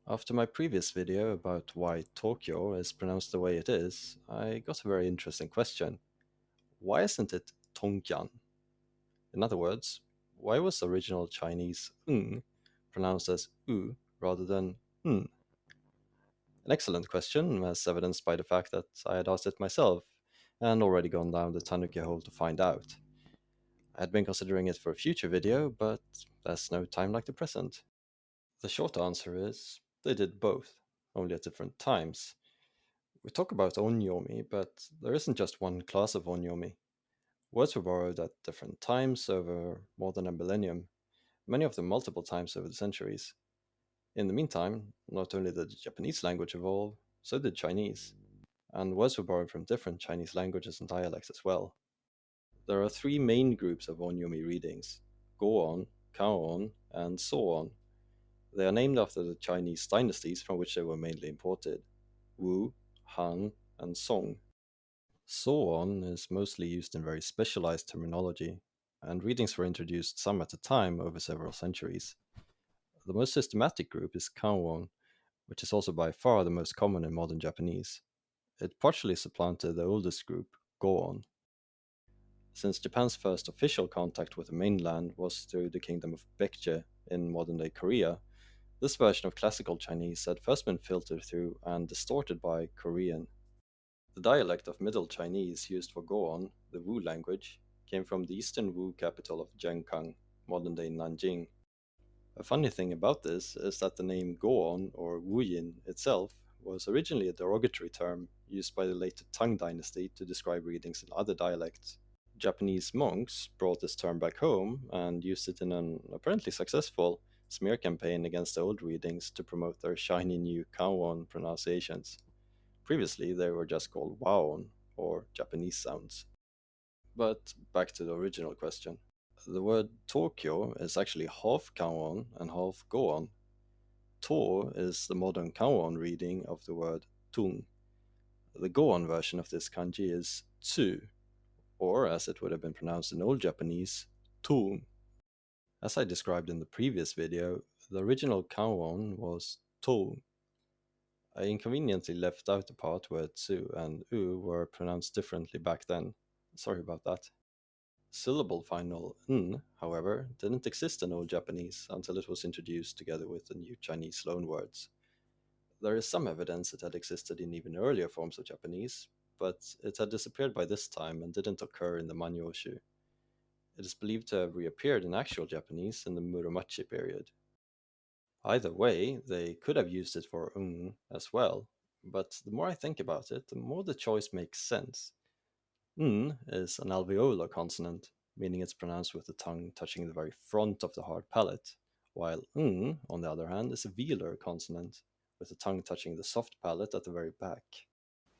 After my previous video about why Tokyo is pronounced the way it is, I got a very interesting question. Why isn't it Tongjiang? In other words, why was the original Chinese pronounced as u rather than n? An excellent question, as evidenced by the fact that I had asked it myself and already gone down the Tanuki hole to find out. I had been considering it for a future video, but there's no time like the present. The short answer is they did both, only at different times. We talk about onyomi, but there isn't just one class of onyomi. Words were borrowed at different times over more than a millennium, many of them multiple times over the centuries. In the meantime, not only did the Japanese language evolve, so did Chinese, and words were borrowed from different Chinese languages and dialects as well. There are three main groups of onyomi readings: Goon, Kaon, and Soon. They are named after the Chinese dynasties from which they were mainly imported: Wu, Han, and Song. So on is mostly used in very specialized terminology, and readings were introduced some at a time over several centuries. The most systematic group is Kanwon, which is also by far the most common in modern Japanese. It partially supplanted the oldest group, Goon. Since Japan's first official contact with the mainland was through the kingdom of Baekje in modern day Korea, this version of classical Chinese had first been filtered through and distorted by Korean. The dialect of Middle Chinese used for Goon, the Wu language, came from the eastern Wu capital of Zhengkang, modern day Nanjing. A funny thing about this is that the name Goon, or Wuyin itself, was originally a derogatory term used by the later Tang dynasty to describe readings in other dialects. Japanese monks brought this term back home and used it in an apparently successful smear campaign against the old readings to promote their shiny new Kanwon pronunciations. Previously, they were just called Waon, or Japanese sounds. But back to the original question. The word Tokyo is actually half Kanwon and half Goon. To is the modern Kanwon reading of the word Tung. The Goon version of this kanji is Tsu, or as it would have been pronounced in Old Japanese, Tung. As I described in the previous video, the original Kanwon was To. I inconveniently left out the part where Tsu and U were pronounced differently back then. Sorry about that. Syllable final N, however, didn't exist in Old Japanese until it was introduced together with the new Chinese loanwords. There is some evidence it had existed in even earlier forms of Japanese, but it had disappeared by this time and didn't occur in the Manyoshu. It is believed to have reappeared in actual Japanese in the Muromachi period. Either way, they could have used it for as well, but the more I think about it, the more the choice makes sense. Is an alveolar consonant, meaning it's pronounced with the tongue touching the very front of the hard palate, while on the other hand, is a velar consonant, with the tongue touching the soft palate at the very back.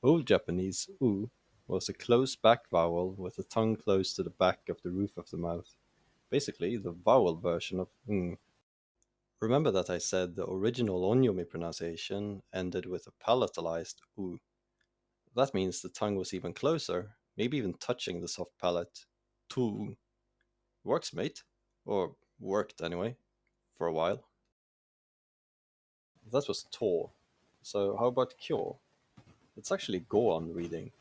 Old Japanese u was a close back vowel with the tongue close to the back of the roof of the mouth, basically the vowel version of ng. Remember that I said the original onyomi pronunciation ended with a palatalized u. That means the tongue was even closer, maybe even touching the soft palate. Tu. Works, mate. Or worked anyway, for a while. That was to. So how about kyo? It's actually go-on reading.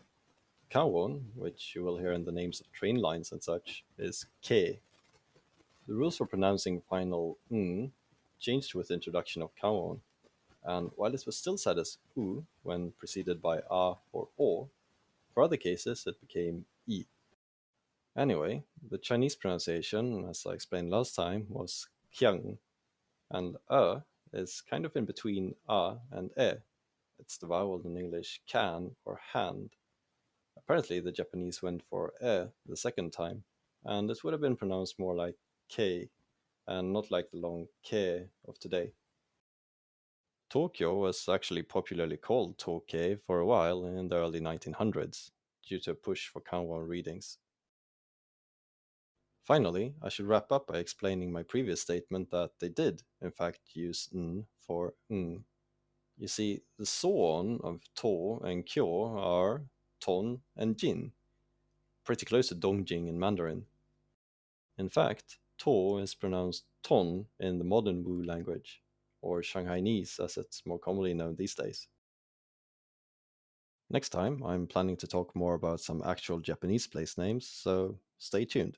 Kawon, which you will hear in the names of train lines and such, is ke. The rules for pronouncing final changed with the introduction of kawon, and while it was still said as u when preceded by a or o, for other cases it became i. Anyway, the Chinese pronunciation, as I explained last time, was Qiang, and is kind of in between a and e. It's the vowel in English can or hand. Apparently, the Japanese went for e the second time, and it would have been pronounced more like k, and not like the long k of today. Tokyo was actually popularly called Tokei for a while in the early 1900s, due to a push for Kanwon readings. Finally, I should wrap up by explaining my previous statement that they did, in fact, use n for ng. You see, the soon of to and kyo are ton and jin, pretty close to dongjing in Mandarin. In fact, to is pronounced ton in the modern Wu language, or Shanghainese as it's more commonly known these days. Next time, I'm planning to talk more about some actual Japanese place names, so stay tuned.